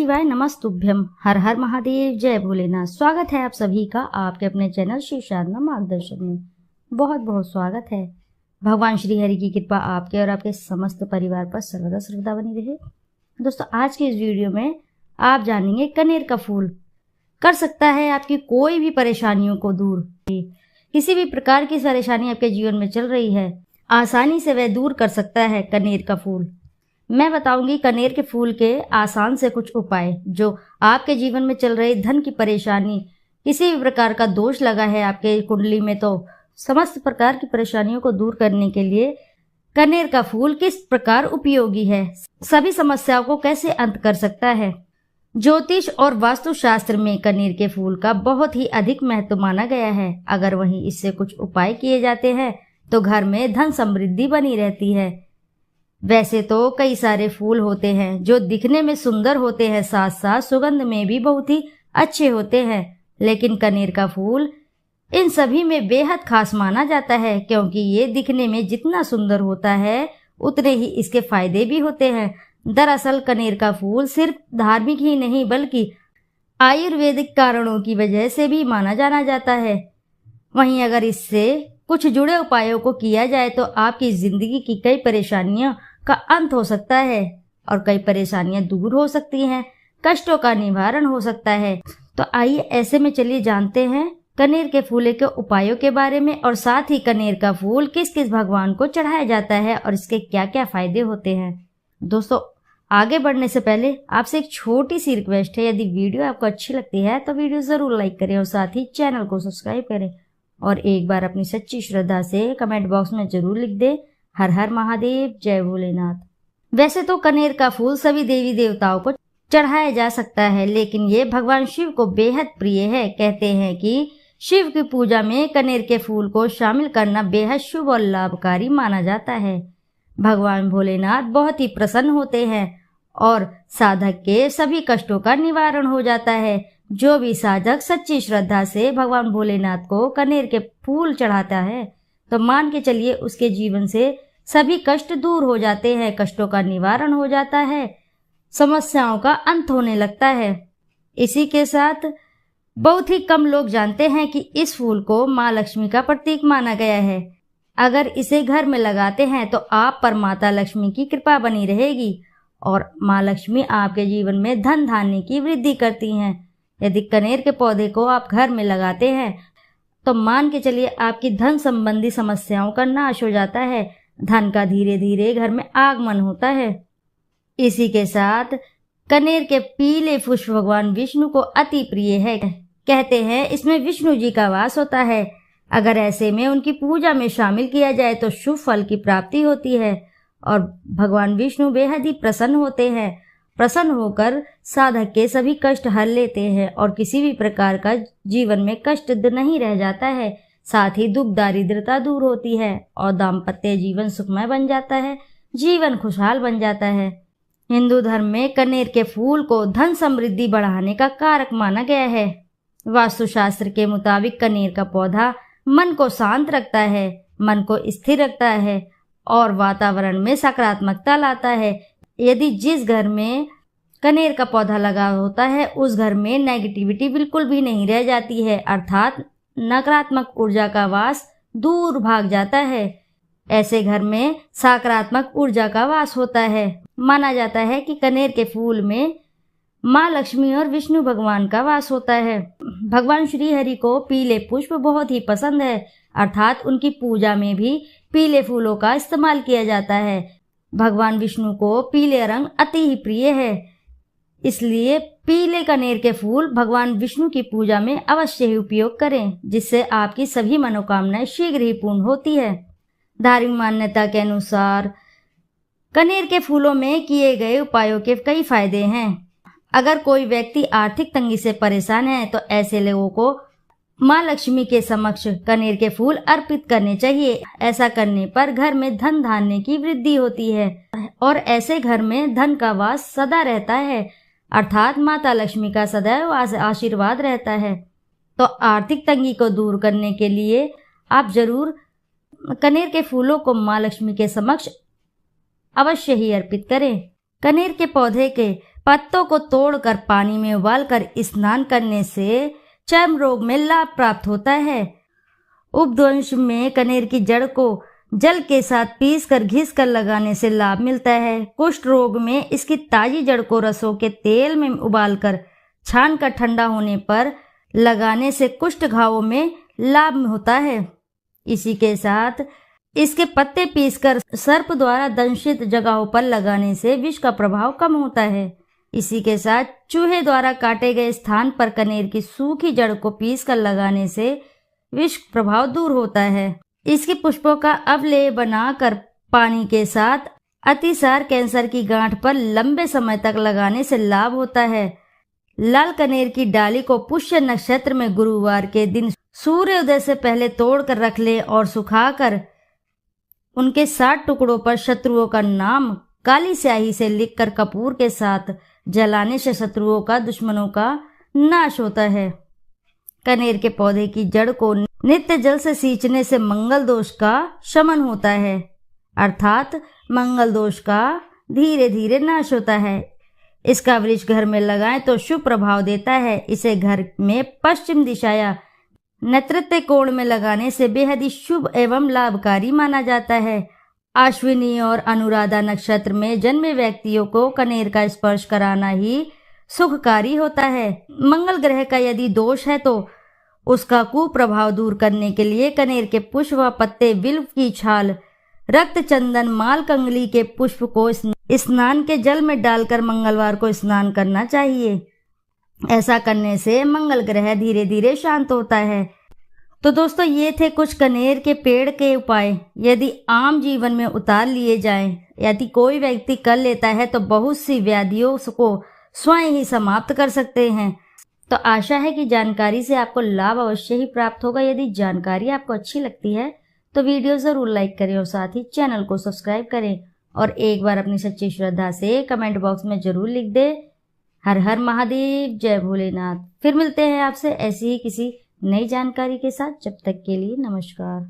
शिवाय नमस्तुभ्यम। हर हर महादेव, जय भोलेनाथ। स्वागत है आप सभी का आपके अपने चैनल शिव साधना मार्गदर्शन में। बहुत बहुत स्वागत है। भगवान श्री हरि की कृपा आपके और आपके समस्त परिवार पर सर्वदा सर्वदा बनी रहे। दोस्तों, आज के इस वीडियो में आप जानेंगे कनेर का फूल कर सकता है आपकी कोई भी परेशानियों को दूर। किसी भी प्रकार की परेशानी आपके जीवन में चल रही है, आसानी से वह दूर कर सकता है कनेर का फूल। मैं बताऊंगी कनेर के फूल के आसान से कुछ उपाय जो आपके जीवन में चल रही धन की परेशानी, किसी भी प्रकार का दोष लगा है आपके कुंडली में, तो समस्त प्रकार की परेशानियों को दूर करने के लिए कनेर का फूल किस प्रकार उपयोगी है, सभी समस्याओं को कैसे अंत कर सकता है। ज्योतिष और वास्तुशास्त्र में कनेर के फूल का बहुत ही अधिक महत्व माना गया है। अगर वहीं इससे कुछ उपाय किए जाते हैं तो घर में धन समृद्धि बनी रहती है। वैसे तो कई सारे फूल होते हैं जो दिखने में सुंदर होते हैं, साथ साथ सुगंध में भी बहुत ही अच्छे होते हैं, लेकिन कनेर का फूल इन सभी में बेहद खास माना जाता है, क्योंकि ये दिखने में जितना सुंदर होता है उतने ही इसके फायदे भी होते हैं। दरअसल कनेर का फूल सिर्फ धार्मिक ही नहीं बल्कि आयुर्वेदिक कारणों की वजह से भी माना जाना जाता है। वहीं अगर इससे कुछ जुड़े उपायों को किया जाए तो आपकी जिंदगी की कई परेशानियां का अंत हो सकता है और कई परेशानियां दूर हो सकती हैं, कष्टों का निवारण हो सकता है। तो आइए ऐसे में चलिए जानते हैं कनेर के फूल के उपायों के बारे में, और साथ ही कनेर का फूल किस किस भगवान को चढ़ाया जाता है और इसके क्या क्या फायदे होते हैं। दोस्तों, आगे बढ़ने से पहले आपसे एक छोटी सी रिक्वेस्ट है, यदि वीडियो आपको अच्छी लगती है तो वीडियो जरूर लाइक करें और साथ ही चैनल को सब्सक्राइब करें, और एक बार अपनी सच्ची श्रद्धा से कमेंट बॉक्स में जरूर लिख दें, हर हर महादेव, जय भोलेनाथ। वैसे तो कनेर का फूल सभी देवी देवताओं को चढ़ाया जा सकता है, लेकिन ये भगवान शिव को बेहद प्रिय है। कहते हैं कि शिव की पूजा में कनेर के फूल को शामिल करना बेहद शुभ और लाभकारी माना जाता है। भगवान भोलेनाथ बहुत ही प्रसन्न होते हैं और साधक के सभी कष्टों का निवारण हो जाता है। जो भी साधक सच्ची श्रद्धा से भगवान भोलेनाथ को कनेर के फूल चढ़ाता है तो मान के चलिए उसके जीवन से सभी कष्ट दूर हो जाते हैं, कष्टों का निवारण हो जाता है, समस्याओं का अंत होने लगता है। इसी के साथ बहुत ही कम लोग जानते हैं कि इस फूल को माँ लक्ष्मी का प्रतीक माना गया है। अगर इसे घर में लगाते हैं तो आप पर माता लक्ष्मी की कृपा बनी रहेगी और माँ लक्ष्मी आपके जीवन में धन धान्य की वृद्धि करती हैं। यदि कनेर के पौधे को आप घर में लगाते हैं तो मान के चलिए आपकी धन संबंधी समस्याओं का नाश हो जाता है, धन का धीरे धीरे घर में आगमन होता है। इसी के साथ कनेर के पीले पुष्प भगवान विष्णु को अति प्रिय है। कहते हैं इसमें विष्णु जी का वास होता है। अगर ऐसे में उनकी पूजा में शामिल किया जाए तो शुभ फल की प्राप्ति होती है और भगवान विष्णु बेहद ही प्रसन्न होते हैं। प्रसन्न होकर साधक के सभी कष्ट हर लेते हैं और किसी भी प्रकार का जीवन में कष्ट नहीं रह जाता है। साथ ही दुख दारिद्रता दूर होती है और दाम्पत्य जीवन सुखमय बन जाता है, जीवन खुशहाल बन जाता है। हिंदू धर्म में कनेर के फूल को धन समृद्धि बढ़ाने का कारक माना गया है। वास्तुशास्त्र के मुताबिक कनेर का पौधा मन को शांत रखता है, मन को स्थिर रखता है और वातावरण में सकारात्मकता लाता है। यदि जिस घर में कनेर का पौधा लगा होता है उस घर में नेगेटिविटी बिल्कुल भी नहीं रह जाती है, अर्थात नकारात्मक ऊर्जा का वास दूर भाग जाता है। ऐसे घर में सकारात्मक ऊर्जा का वास होता है। माना जाता है कि कनेर के फूल में माँ लक्ष्मी और विष्णु भगवान का वास होता है। भगवान श्री हरि को पीले पुष्प बहुत ही पसंद है, अर्थात उनकी पूजा में भी पीले फूलों का इस्तेमाल किया जाता है। भगवान विष्णु को पीले रंग अति ही प्रिय है, इसलिए पीले कनेर के फूल भगवान विष्णु की पूजा में अवश्य ही उपयोग करें, जिससे आपकी सभी मनोकामनाएं शीघ्र ही पूर्ण होती है। धार्मिक मान्यता के अनुसार कनेर के फूलों में किए गए उपायों के कई फायदे हैं। अगर कोई व्यक्ति आर्थिक तंगी से परेशान है तो ऐसे लोगों को माँ लक्ष्मी के समक्ष कनेर के फूल अर्पित करने चाहिए। ऐसा करने पर घर में धन धान्य की वृद्धि होती है और ऐसे घर में धन का वास सदा रहता है, अर्थात माता लक्ष्मी का सदैव आशीर्वाद रहता है। तो आर्थिक तंगी को दूर करने के लिए आप जरूर कनेर के फूलों को माँ लक्ष्मी के समक्ष अवश्य ही अर्पित करें। कनेर के पौधे के पत्तों को तोड़कर पानी में उबालकर स्नान करने से चर्म रोग में लाभ प्राप्त होता है। उपद्वंश में कनेर की जड़ को जल के साथ पीसकर घिसकर लगाने से लाभ मिलता है। कुष्ठ रोग में इसकी ताजी जड़ को रसों के तेल में उबालकर छानकर ठंडा होने पर लगाने से कुष्ठ घावों में लाभ होता है। इसी के साथ इसके पत्ते पीसकर सर्प द्वारा दंशित जगहों पर लगाने से विष का प्रभाव कम होता है। इसी के साथ चूहे द्वारा काटे गए स्थान पर कनेर की सूखी जड़ को पीसकर लगाने से विष प्रभाव दूर होता है। इसके पुष्पों का अवलेह बनाकर पानी के साथ अतिसार कैंसर की गांठ पर लंबे समय तक लगाने से लाभ होता है। लाल कनेर की डाली को पुष्य नक्षत्र में गुरुवार के दिन सूर्योदय से पहले तोड़कर रख लें और सुखाकर उनके 60 टुकड़ों पर शत्रुओं का नाम काली स्याही से लिखकर कपूर के साथ जलाने से शत्रुओं का, दुश्मनों का नाश होता है। कनेर के पौधे की जड़ को नित्य जल से सींचने से मंगल दोष का शमन होता है, अर्थात मंगल दोष का धीरे धीरे नाश होता है। इसका वृक्ष घर में लगाएं तो शुभ प्रभाव देता है। इसे घर में पश्चिम दिशा या नैऋत्य कोण में लगाने से बेहद ही शुभ एवं लाभकारी माना जाता है। अश्विनी और अनुराधा नक्षत्र में जन्मे व्यक्तियों को कनेर का स्पर्श कराना ही सुखकारी होता है। मंगल ग्रह का यदि दोष है तो उसका कुप्रभाव दूर करने के लिए कनेर के पुष्प व पत्ते, बिल्व की छाल, रक्त चंदन, माल कंगली के पुष्प को स्नान के जल में डालकर मंगलवार को स्नान करना चाहिए। ऐसा करने से मंगल ग्रह धीरे धीरे शांत होता है। तो दोस्तों, ये थे कुछ कनेर के पेड़ के उपाय। यदि आम जीवन में उतार लिए जाएं, यदि कोई व्यक्ति कर लेता है तो बहुत सी व्याधियों को स्वयं ही समाप्त कर सकते हैं। तो आशा है कि जानकारी से आपको लाभ अवश्य ही प्राप्त होगा। यदि जानकारी आपको अच्छी लगती है तो वीडियो जरूर लाइक करें और साथ ही चैनल को सब्सक्राइब करें और एक बार अपनी सच्ची श्रद्धा से कमेंट बॉक्स में जरूर लिख दें, हर हर महादेव, जय भोलेनाथ। फिर मिलते हैं आपसे ऐसी ही किसी नई जानकारी के साथ। जब तक के लिए नमस्कार।